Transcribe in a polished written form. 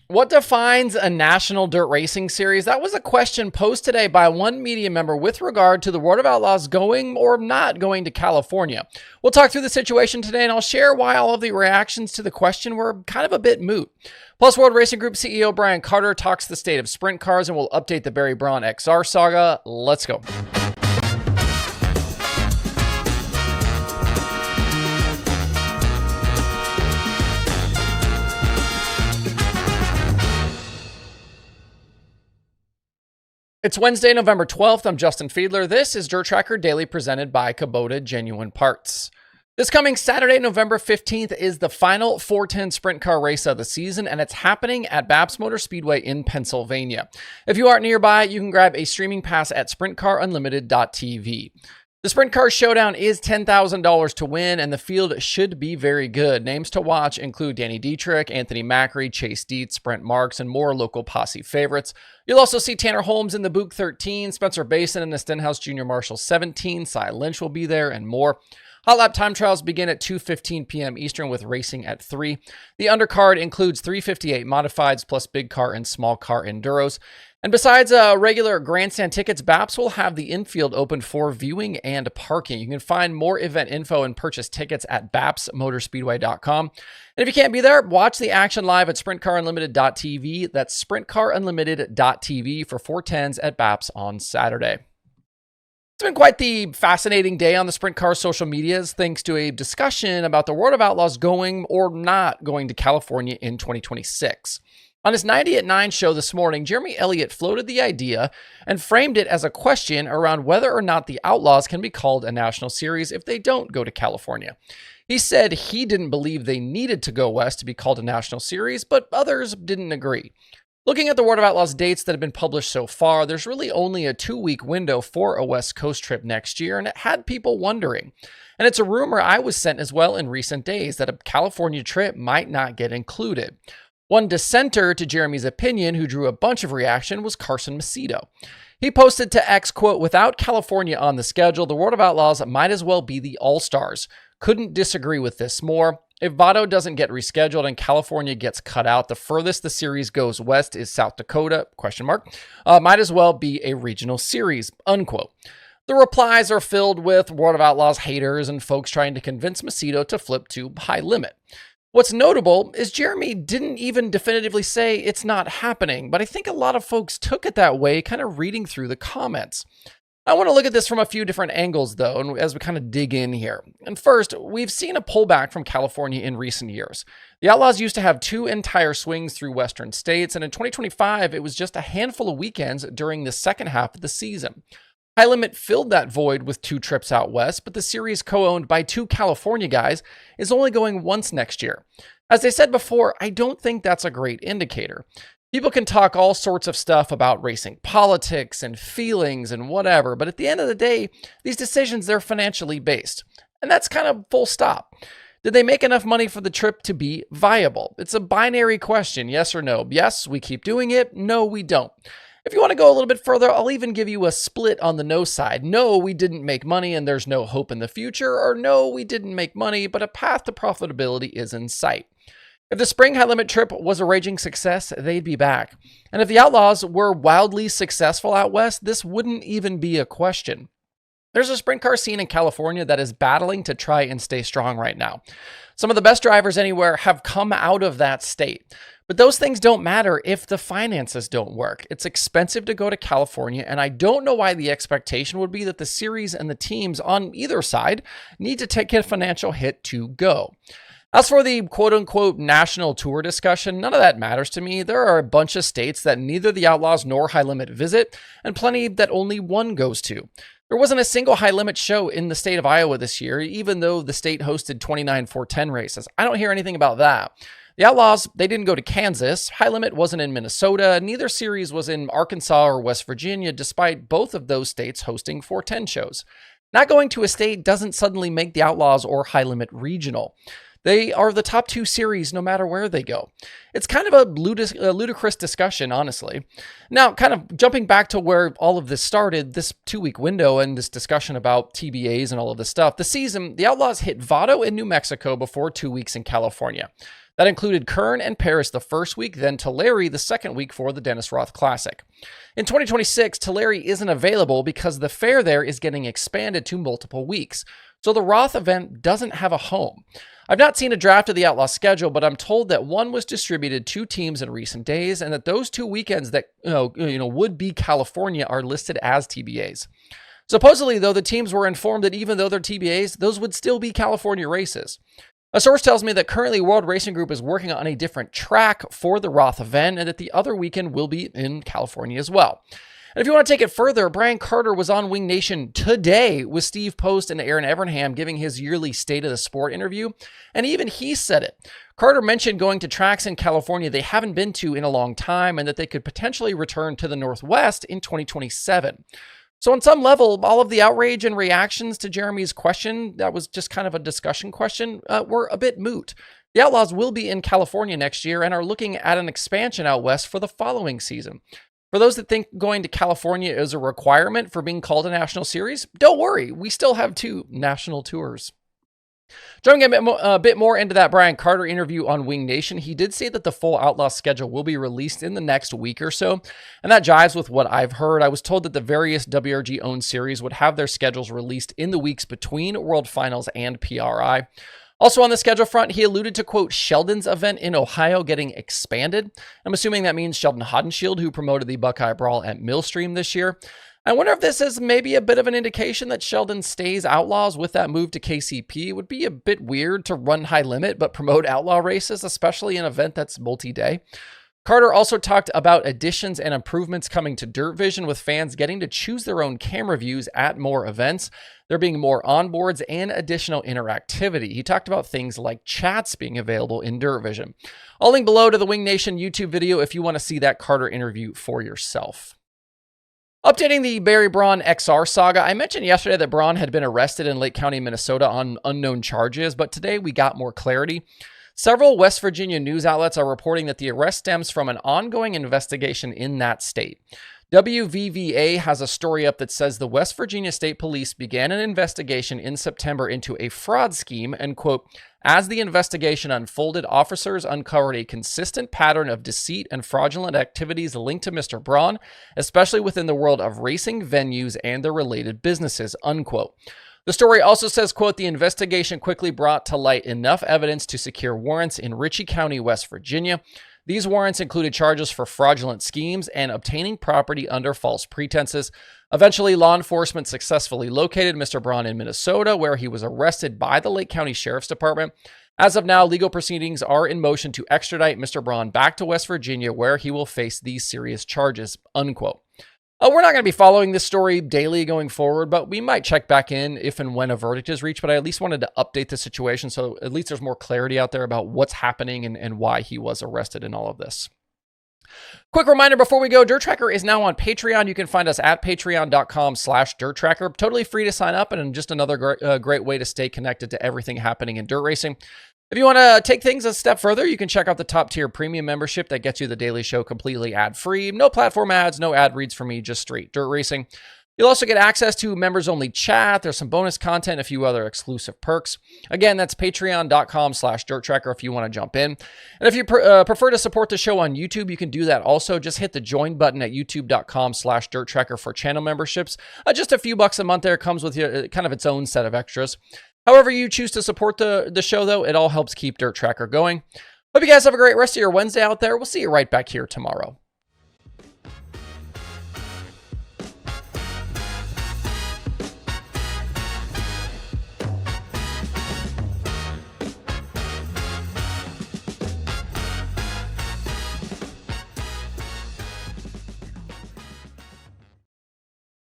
What defines a national dirt racing series? That was a question posed today by one media member with regard to the World of Outlaws going or not going to California. We'll talk through the situation today, and I'll share why all of the reactions to the question were kind of a bit moot. Plus, World Racing Group CEO Brian Carter talks the state of sprint cars, and we'll update the Barry Braun XR saga. Let's go. It's Wednesday, November 12th. I'm Justin Fiedler. This is DIRTRACKR Daily presented by Kubota Genuine Parts. This coming Saturday, November 15th, is the final 410 sprint car race of the season, and it's happening at BAPS Motor Speedway in Pennsylvania. If you aren't nearby, you can grab a streaming pass at sprintcarunlimited.tv. The Sprint Car Showdown is $10,000 to win, and the field should be very good. Names to watch include Danny Dietrich, Anthony Macri, Chase Dietz, Brent Marks, and more local posse favorites. You'll also see Tanner Holmes in the Buick 13, Spencer Basin in the Stenhouse Junior Marshall 17, Cy Lynch will be there, and more. Hot lap time trials begin at 2:15 p.m. Eastern with racing at 3. The undercard includes 358 modifieds plus big car and small car enduros. And besides regular grandstand tickets, BAPS will have the infield open for viewing and parking. You can find more event info and purchase tickets at bapsmotorspeedway.com. And if you can't be there, watch the action live at sprintcarunlimited.tv. That's sprintcarunlimited.tv for 410s at BAPS on Saturday. It's been quite the fascinating day on the sprint car social medias, thanks to a discussion about the World of Outlaws going or not going to California in 2026. On his 90 at 9 show this morning, Jeremy Elliott floated the idea and framed it as a question around whether or not the Outlaws can be called a national series if they don't go to California. He said he didn't believe they needed to go west to be called a national series, but others didn't agree. Looking at the World of Outlaws dates that have been published so far, there's really only a 2-week window for a West Coast trip next year, and it had people wondering. And it's a rumor I was sent as well in recent days that a California trip might not get included. One dissenter to Jeremy's opinion who drew a bunch of reaction was Carson Macedo. He posted to X, quote, "Without California on the schedule, the World of Outlaws might as well be the All-Stars. Couldn't disagree with this more. If Vado doesn't get rescheduled and California gets cut out, the furthest the series goes west is South Dakota, question mark. Might as well be a regional series, unquote." The replies are filled with World of Outlaws haters and folks trying to convince Macedo to flip to high limit. What's notable is Jeremy didn't even definitively say it's not happening, but I think a lot of folks took it that way, kind of reading through the comments. I want to look at this from a few different angles, though, and as we kind of dig in here. And first, we've seen a pullback from California in recent years. The Outlaws used to have 2 entire swings through Western states, and in 2025, it was just a handful of weekends during the second half of the season. High Limit filled that void with 2 trips out west, but the series co-owned by 2 California guys is only going once next year. As I said before, I don't think that's a great indicator. People can talk all sorts of stuff about racing politics and feelings and whatever, but at the end of the day, these decisions, they're financially based. And that's kind of full stop. Did they make enough money for the trip to be viable? It's a binary question, yes or no. Yes, we keep doing it. No, we don't. If you want to go a little bit further, I'll even give you a split on the no side. No, we didn't make money and there's no hope in the future, or no, we didn't make money, but a path to profitability is in sight. If the spring high limit trip was a raging success, they'd be back. And if the Outlaws were wildly successful out west, this wouldn't even be a question. There's a sprint car scene in California that is battling to try and stay strong right now. Some of the best drivers anywhere have come out of that state. But those things don't matter if the finances don't work. It's expensive to go to California, and I don't know why the expectation would be that the series and the teams on either side need to take a financial hit to go. As for the quote-unquote national tour discussion, none of that matters to me. There are a bunch of states that neither the Outlaws nor High Limit visit, and plenty that only one goes to. There wasn't a single High Limit show in the state of Iowa this year, even though the state hosted 29 410 races. I don't hear anything about that. The Outlaws, they didn't go to Kansas. High Limit wasn't in Minnesota. Neither series was in Arkansas or West Virginia, despite both of those states hosting 410 shows. Not going to a state doesn't suddenly make the Outlaws or High Limit regional. They are the top 2 series no matter where they go. It's kind of a ludicrous discussion, honestly. Now, kind of jumping back to where all of this started, this 2-week window and this discussion about TBAs and all of this stuff, the Outlaws hit Vado in New Mexico before 2 weeks in California. That included Kern and Paris the first week, then Tulare the second week for the Dennis Roth Classic. In 2026, Tulare isn't available because the fair there is getting expanded to multiple weeks, so the Roth event doesn't have a home. I've not seen a draft of the Outlaw schedule, but I'm told that one was distributed to teams in recent days, and that those 2 weekends that would be California are listed as TBAs. Supposedly, though, the teams were informed that even though they're TBAs, those would still be California races. A source tells me that currently World Racing Group is working on a different track for the Roth event, and that the other weekend will be in California as well. And if you want to take it further, Brian Carter was on Wing Nation today with Steve Post and Aaron Evernham giving his yearly State of the Sport interview, and even he said it. Carter mentioned going to tracks in California they haven't been to in a long time, and that they could potentially return to the Northwest in 2027. So on some level, all of the outrage and reactions to Jeremy's question, that was just kind of a discussion question, were a bit moot. The Outlaws will be in California next year and are looking at an expansion out west for the following season. For those that think going to California is a requirement for being called a national series, don't worry, we still have 2 national tours. Jumping a bit more into that Brian Carter interview on Wing Nation, he did say that the full Outlaw schedule will be released in the next week or so, and that jives with what I've heard. I was told that the various WRG-owned series would have their schedules released in the weeks between World Finals and PRI. Also on the schedule front, he alluded to, quote, Sheldon's event in Ohio getting expanded. I'm assuming that means Sheldon Hodenshield, who promoted the Buckeye Brawl at Millstream this year. I wonder if this is maybe a bit of an indication that Sheldon stays Outlaws with that move to KCP. It would be a bit weird to run high limit but promote Outlaw races, especially an event that's multi-day. Carter also talked about additions and improvements coming to Dirt Vision, with fans getting to choose their own camera views at more events. There being more onboards and additional interactivity. He talked about things like chats being available in Dirt Vision. I'll link below to the Wing Nation YouTube video if you want to see that Carter interview for yourself. Updating the Barry Braun XR saga, I mentioned yesterday that Braun had been arrested in Lake County, Minnesota on unknown charges, but today we got more clarity. Several West Virginia news outlets are reporting that the arrest stems from an ongoing investigation in that state. WVVA has a story up that says the West Virginia State Police began an investigation in September into a fraud scheme, and, quote, as the investigation unfolded, officers uncovered a consistent pattern of deceit and fraudulent activities linked to Mr. Braun, especially within the world of racing venues and their related businesses, unquote. The story also says, quote, the investigation quickly brought to light enough evidence to secure warrants in Ritchie County, West Virginia. These warrants included charges for fraudulent schemes and obtaining property under false pretenses. Eventually, law enforcement successfully located Mr. Braun in Minnesota, where he was arrested by the Lake County Sheriff's Department. As of now, legal proceedings are in motion to extradite Mr. Braun back to West Virginia, where he will face these serious charges, unquote. We're not going to be following this story daily going forward, but we might check back in if and when a verdict is reached. But I at least wanted to update the situation so at least there's more clarity out there about what's happening and why he was arrested in all of this. Quick reminder before we go, DIRTRACKR is now on Patreon. You can find us at patreon.com/DIRTRACKR. Totally free to sign up and just another great way to stay connected to everything happening in dirt racing. If you want to take things a step further, you can check out the top tier premium membership that gets you the daily show completely ad-free. No platform ads, no ad reads for me, just straight dirt racing. You'll also get access to members-only chat. There's some bonus content, a few other exclusive perks. Again, that's patreon.com/DIRTRACKR if you want to jump in. And if you prefer to support the show on YouTube, you can do that also. Just hit the join button at youtube.com/DIRTRACKR for channel memberships. Just a few bucks a month there. Comes with kind of its own set of extras. However you choose to support the show, though, it all helps keep DIRTRACKR going. Hope you guys have a great rest of your Wednesday out there. We'll see you right back here tomorrow.